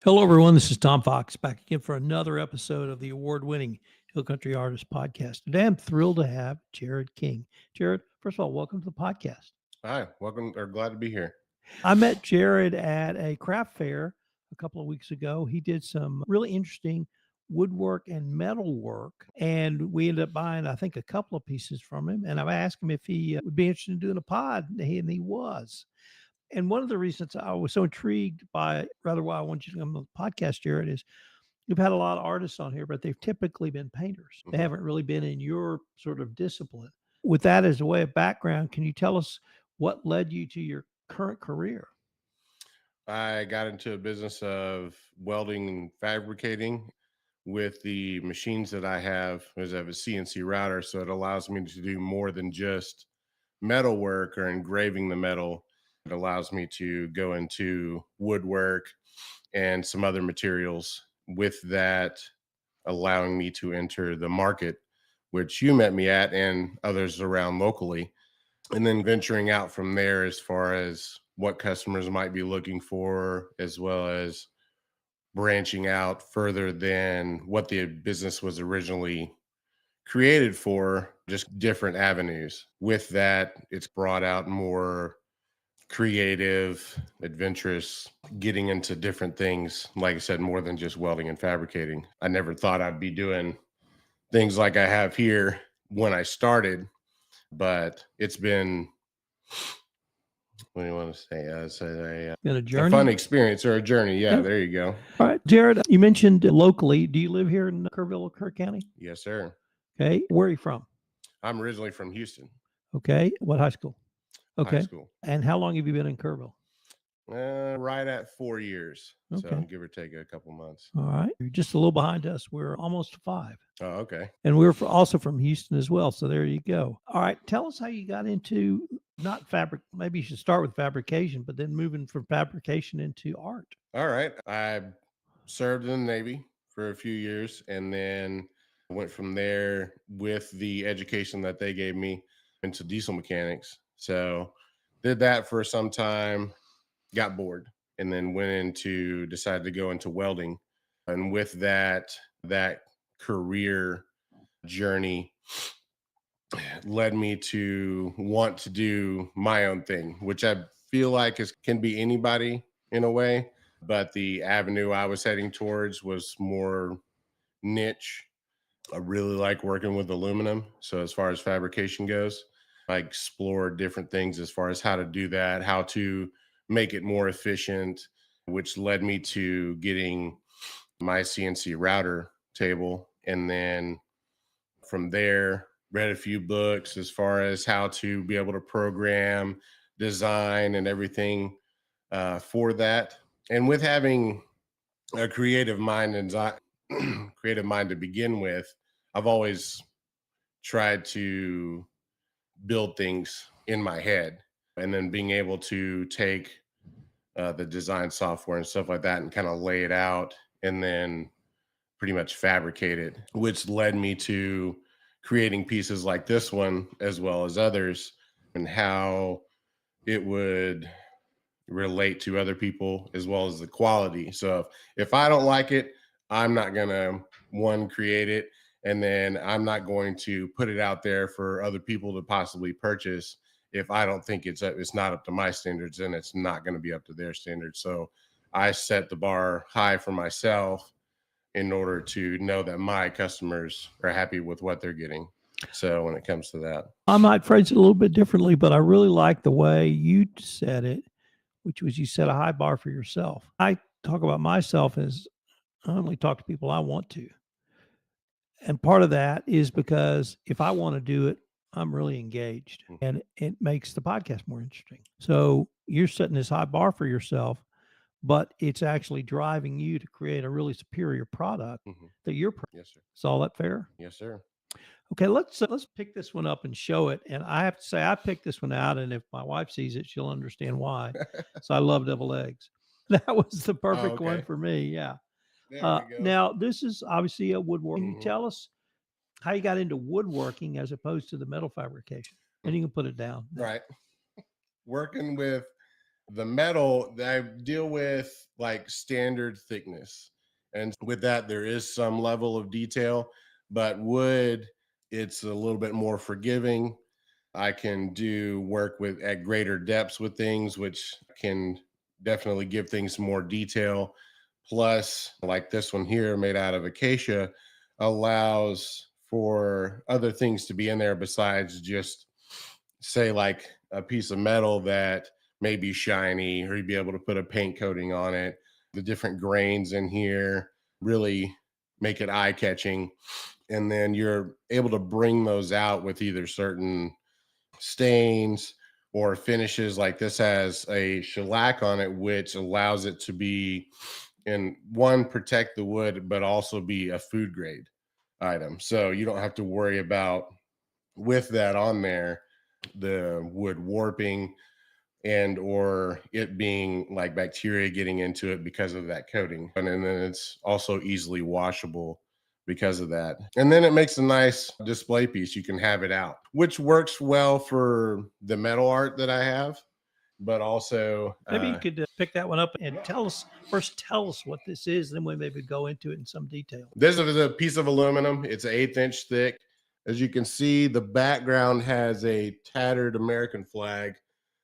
Hello, everyone. This is Tom Fox back again for another episode of the award-winning Hill Country Artist Podcast. Today, I'm thrilled to have Jared King. Jared, first of all, welcome to the podcast. Hi, welcome or glad to be here. I met Jared at a craft fair a couple of weeks ago. He did some really interesting woodwork and metal work, and we ended up buying, I think, a couple of pieces from him. And I asked him if he would be interested in doing a pod, and he was. And one of the reasons I was so intrigued by, rather why I want you to come on the podcast, Jared, is you've had a lot of artists on here, but they've typically been painters. They haven't really been in your sort of discipline. With that as a way of background, can you tell us what led you to your current career? I got into a business of welding and fabricating with the machines that I have, as I have a CNC router, so it allows me to do more than just metal work or engraving the metal. It allows me to go into woodwork and some other materials, with that allowing me to enter the market, which you met me at and others around locally, and then venturing out from there as far as what customers might be looking for, as well as branching out further than what the business was originally created for, just different avenues. With that, it's brought out more creative, adventurous, getting into different things. Like I said, more than just welding and fabricating. I never thought I'd be doing things like I have here when I started, but it's been, what do you want to say? It's Been a a journey? fun experience or a journey. Yeah, Yeah. there you go. All right, Jared, you mentioned locally. Do you live here in Kerrville, Kirk County? Yes, sir. Okay. Where are you from? I'm originally from Houston, Okay. What high school? high Okay. school. And how long have you been in Kerrville? Right at 4 years. So Okay. give or take a couple months. All right. You're just a little behind us. We're almost 5. Oh, okay. And we're also from Houston as well. So there you go. All right. Tell us how you got into not fabric. Maybe you should start with fabrication, but then moving from fabrication into art. All right. I served in the Navy for a few years and then went from there with the education that they gave me into diesel mechanics. So did that for some time, got bored, and then decided to go into welding. And with that career journey led me to want to do my own thing, which I feel like can be anybody in a way. But the avenue I was heading towards was more niche. I really like working with aluminum. So as far as fabrication goes, I explored different things as far as how to do that, how to make it more efficient, which led me to getting my CNC router table. And then from there, read a few books as far as how to be able to program, design, and everything for that. And with having a creative mind and creative mind to begin with, I've always tried to build things in my head, and then being able to take the design software and stuff like that and kind of lay it out and then pretty much fabricate it, which led me to creating pieces like this one as well as others, and how it would relate to other people as well as the quality. So if I don't like it, I'm not gonna create it, and then I'm not going to put it out there for other people to possibly purchase. If I don't think it's not up to my standards, then it's not going to be up to their standards. So I set the bar high for myself in order to know that my customers are happy with what they're getting. So when it comes to that, I might phrase it a little bit differently, but I really like the way you said it, which was you set a high bar for yourself. I talk about myself as I only talk to people I want to. And part of that is because if I want to do it, I'm really engaged and it makes the podcast more interesting. So you're setting this high bar for yourself, but it's actually driving you to create a really superior product that you're proud of. yes, sir. Is all that fair? Yes, sir. Okay, let's pick this one up and show it. And I have to say, I picked this one out, and if my wife sees it, she'll understand why. So I love double eggs. That was the perfect one for me. Yeah. There we go. Now, this is obviously a woodworking. Can you tell us how you got into woodworking as opposed to the metal fabrication? And you can put it down. Right. Working with The metal that I deal with like standard thickness. And with that, there is some level of detail, but wood, it's a little bit more forgiving. I can do work with at greater depths with things, which can definitely give things more detail. Plus, like this one here made out of acacia, allows for other things to be in there besides just say like a piece of metal that may be shiny, or you'd be able to put a paint coating on it. The different grains in here really make it eye catching. And then you're able to bring those out with either certain stains or finishes. Like this has a shellac on it, which allows it to be in one, protect the wood, but also be a food grade item. So you don't have to worry about with that on there, the wood warping and or it being like bacteria getting into it because of that coating. And then it's also easily washable because of that. And then it makes a nice display piece. You can have it out, which works well for the metal art that I have, but also Maybe you could pick that one up and tell us what this is, then we maybe go into it in some detail. this is a piece of aluminum. It's an 1/8 inch thick. As you can see, the background has a tattered American flag.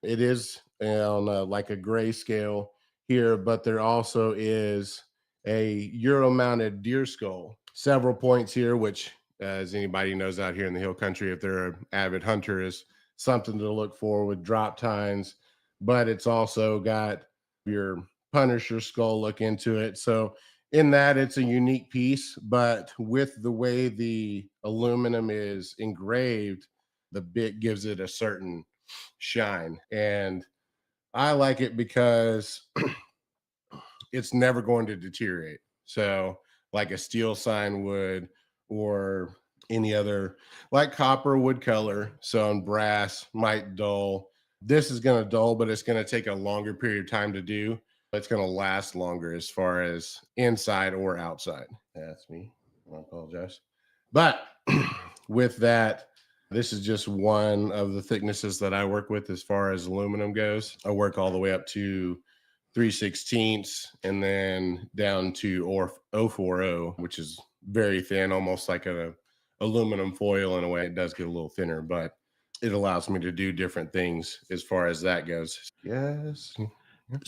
It is on like a grayscale here, but there also is a Euro mounted deer skull. Several points here, which, as anybody knows out here in the hill country, if they're an avid hunter, is something to look for with drop tines. But it's also got your Punisher skull look into it. So in that, it's a unique piece, but with the way the aluminum is engraved, the bit gives it a certain shine. And I like it because it's never going to deteriorate. So like a steel sign would, or any other, like copper would color. So on brass might dull. This is going to dull, but it's going to take a longer period of time to do. It's going to last longer as far as inside or outside. That's me. I apologize. But with that, this is just one of the thicknesses that I work with as far as aluminum goes. I work all the way up to 3/16 and then down to 040, which is very thin, almost like a aluminum foil in a way. It does get a little thinner, but it allows me to do different things as far as that goes. Yes.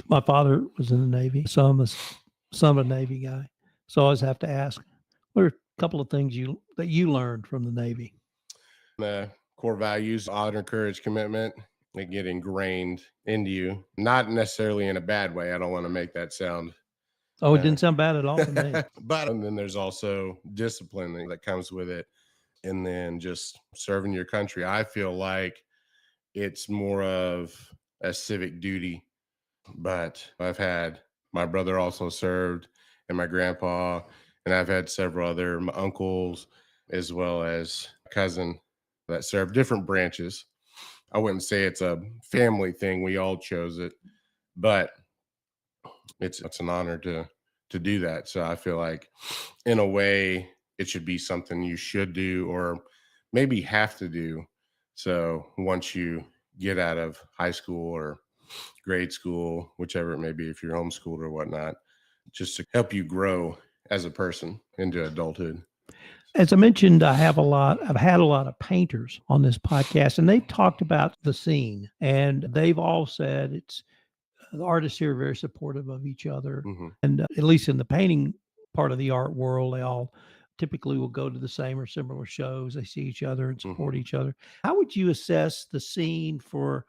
My father was in the Navy, so I'm son of a Navy guy. So I always have to ask, what are a couple of things that you learned from the Navy? The core values, honor, courage, commitment, they get ingrained into you, not necessarily in a bad way. I don't want to make that sound. Oh, it didn't sound bad at all to me. But and then there's also discipline that comes with it. And then just serving your country. I feel like it's more of a civic duty, but I've had my brother also served and my grandpa, and I've had several other my uncles as well as cousin that serve different branches. I wouldn't say it's a family thing. We all chose it, but it's an honor to do that. So I feel like in a way it should be something you should do or maybe have to do. So once you get out of high school or grade school, whichever it may be, if you're homeschooled or whatnot, just to help you grow as a person into adulthood. As I mentioned, I've had a lot of painters on this podcast, and they've talked about the scene, and they've all said the artists here are very supportive of each other. Mm-hmm. And at least in the painting part of the art world, they all typically will go to the same or similar shows. They see each other and support each other. How would you assess the scene for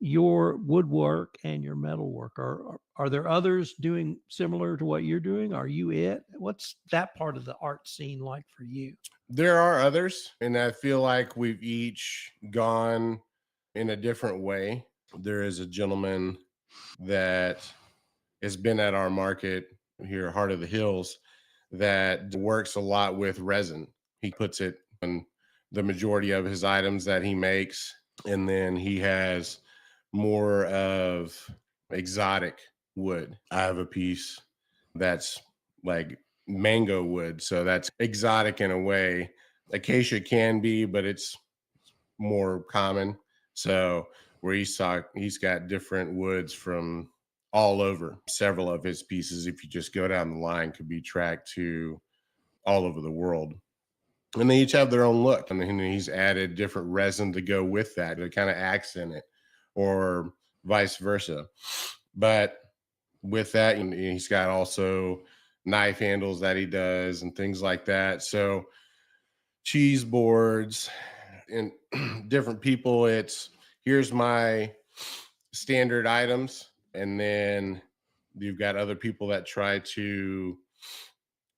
your woodwork and your metalwork? Are there others doing similar to what you're doing? Are you it? What's that part of the art scene like for you? There are others, and I feel like we've each gone in a different way. There is a gentleman that has been at our market here, Heart of the Hills, that works a lot with resin. He puts it on the majority of his items that he makes, and then he has more of exotic wood. I have a piece that's like mango wood, so that's exotic in a way. Acacia can be, but it's more common. So where he's got different woods from all over. Several of his pieces, if you just go down the line, could be tracked to all over the world. And they each have their own look. And then he's added different resin to go with that to kind of accent it, or vice versa. But with that, he's got also knife handles that he does and things like that. So cheese boards and different people, it's here's my standard items. And then you've got other people that try to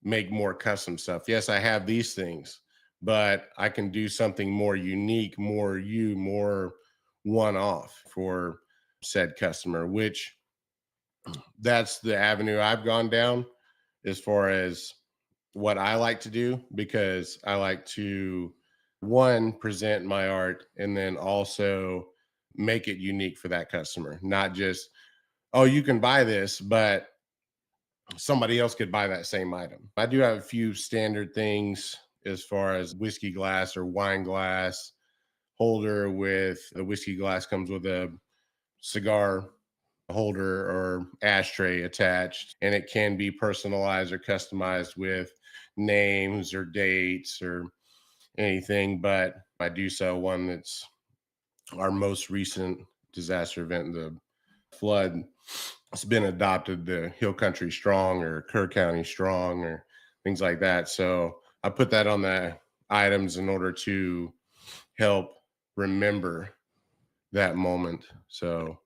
make more custom stuff. Yes, I have these things, but I can do something more unique, more one off for said customer, which that's the avenue I've gone down as far as what I like to do, because I like to, one, present my art, and then also make it unique for that customer. Not just, oh, you can buy this, but somebody else could buy that same item. I do have a few standard things as far as whiskey glass or wine glass holder. With the whiskey glass comes with a cigar holder or ashtray attached, and it can be personalized or customized with names or dates or anything. But I do sell one that's our most recent disaster event, the flood. It's been adopted, the Hill Country Strong or Kerr County Strong or things like that. So I put that on the items in order to help remember that moment. So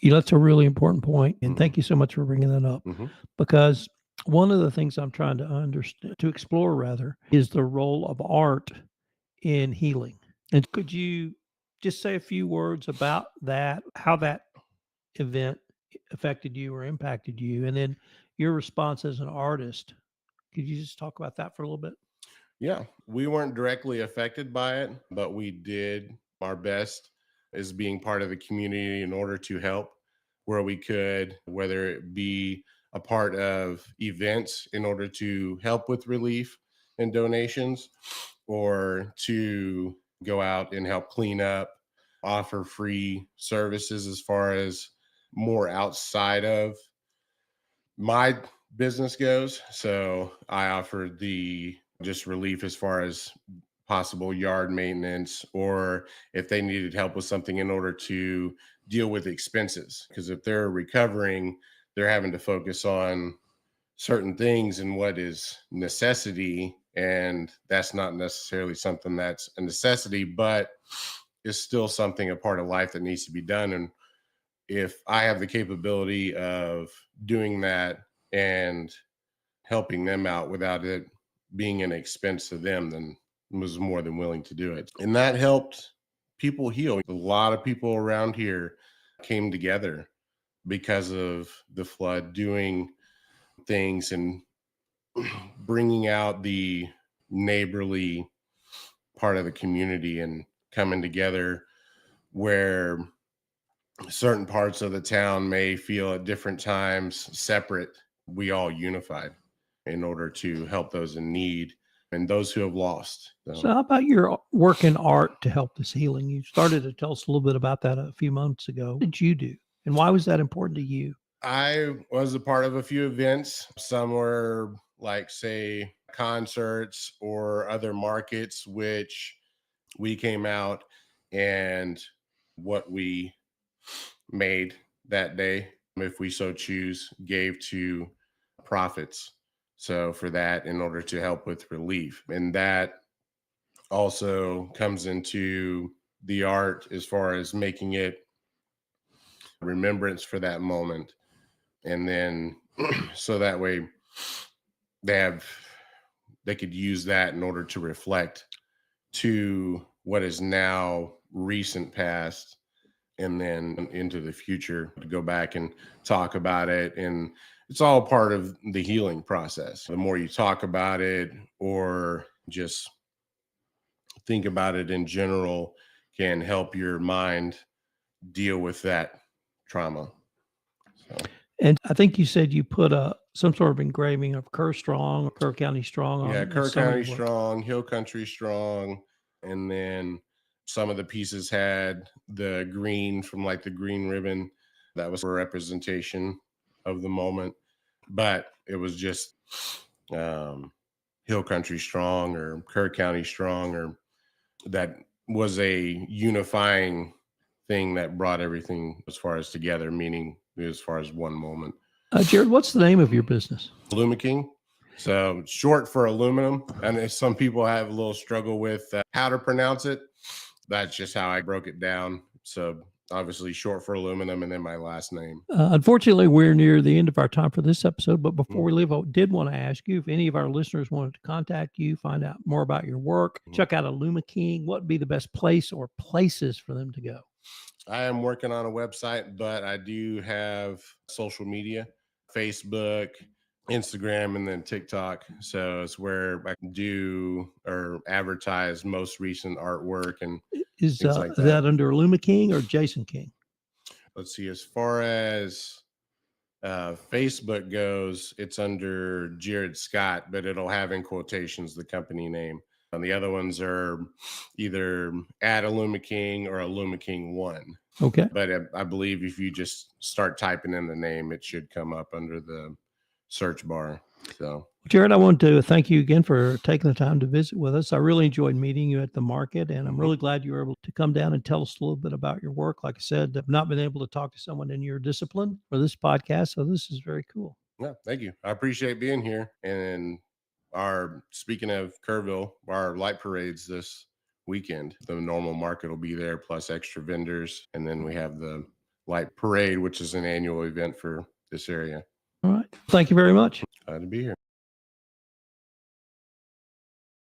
That's a really important point, and thank you so much for bringing that up, because one of the things I'm trying to understand, to explore rather, is the role of art in healing. And could you just say a few words about that, how that event affected you or impacted you, and then your response as an artist? Could you just talk about that for a little bit? yeah, we weren't directly affected by it, but we did our best as being part of the community in order to help where we could, whether it be a part of events in order to help with relief and donations, or to go out and help clean up, offer free services as far as more outside of my business goes. So I offered the just relief as far as possible yard maintenance, or if they needed help with something in order to deal with expenses. Because if they're recovering, they're having to focus on certain things and what is necessity. And that's not necessarily something that's a necessity, but it's still something, a part of life that needs to be done. And if I have the capability of doing that and helping them out without it being an expense to them, then was more than willing to do it. And that helped people heal. A lot of people around here came together because of the flood, doing things and bringing out the neighborly part of the community and coming together, where certain parts of the town may feel at different times separate. We all unified in order to help those in need and those who have lost. So how about your work in art to help this healing? You started to tell us a little bit about that a few months ago. What did you do? And why was that important to you? I was a part of a few events. Some were like, say, concerts or other markets, which we came out and what we made that day, if we so choose, gave to profits. So for that, in order to help with relief. And that also comes into the art as far as making it remembrance for that moment. And then so that way they could use that in order to reflect to what is now recent past, and then into the future to go back and talk about it. And it's all part of the healing process. The more you talk about it or just think about it in general, can help your mind deal with that trauma. So. And I think you said you put some sort of engraving of Kerr Strong or Kerr County Strong on. Yeah, Kerr County Strong, Hill Country Strong, and then Some of the pieces had the green from like the green ribbon. That was for representation of the moment. But it was just Hill Country Strong or Kerr County Strong, or that was a unifying thing that brought everything as far as together, meaning as far as one moment. Jared, what's the name of your business? Aluma King. So short for aluminum. And if some people have a little struggle with how to pronounce it, that's just how I broke it down. So obviously short for aluminum and then my last name. Unfortunately, we're near the end of our time for this episode. But before we leave, I did want to ask you if any of our listeners wanted to contact you, find out more about your work, check out Aluma King, what would be the best place or places for them to go? I am working on a website, but I do have social media, Facebook, Instagram, and then TikTok. So it's where I can do or advertise most recent artwork and Is things like that under Aluma King or Jason King? Let's see. As far as Facebook goes, it's under Jared Scott, but it'll have in quotations the company name. And the other ones are either at Aluma King or Aluma King 1. Okay. But I believe if you just start typing in the name, it should come up under the search bar. So, Jared, I want to thank you again for taking the time to visit with us. I really enjoyed meeting you at the market, and I'm really glad you were able to come down and tell us a little bit about your work. Like I said, I've not been able to talk to someone in your discipline for this podcast, so this is very cool. Yeah, thank you. I appreciate being here. And speaking of Kerrville, our light parade's this weekend. The normal market will be there, plus extra vendors. And then we have the light parade, which is an annual event for this area. All right. Thank you very much. Glad to be here.